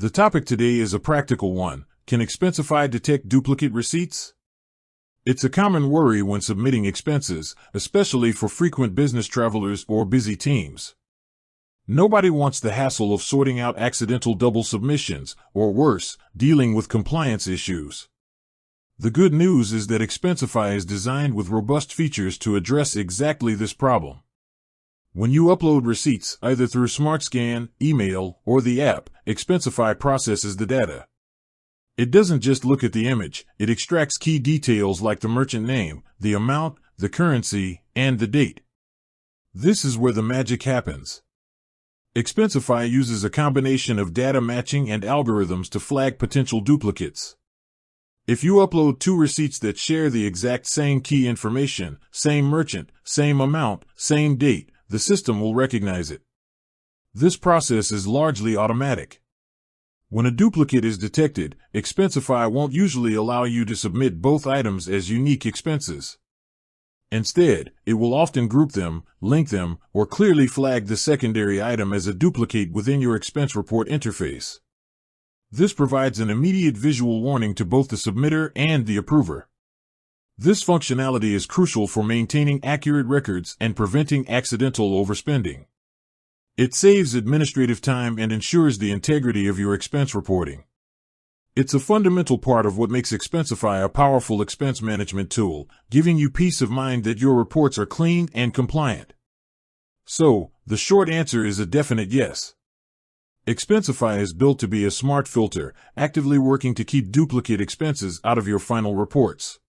The topic today is a practical one. Can Expensify detect duplicate receipts? It's a common worry when submitting expenses, especially for frequent business travelers or busy teams. Nobody wants the hassle of sorting out accidental double submissions, or worse, dealing with compliance issues. The good news is that Expensify is designed with robust features to address exactly this problem. When you upload receipts, either through SmartScan, email, or the app, Expensify processes the data. It doesn't just look at the image, it extracts key details like the merchant name, the amount, the currency, and the date. This is where the magic happens. Expensify uses a combination of data matching and algorithms to flag potential duplicates. If you upload two receipts that share the exact same key information, same merchant, same amount, same date, the system will recognize it. This process is largely automatic. When a duplicate is detected, Expensify won't usually allow you to submit both items as unique expenses. Instead, it will often group them, link them, or clearly flag the secondary item as a duplicate within your expense report interface. This provides an immediate visual warning to both the submitter and the approver. This functionality is crucial for maintaining accurate records and preventing accidental overspending. It saves administrative time and ensures the integrity of your expense reporting. It's a fundamental part of what makes Expensify a powerful expense management tool, giving you peace of mind that your reports are clean and compliant. So, the short answer is a definite yes. Expensify is built to be a smart filter, actively working to keep duplicate expenses out of your final reports.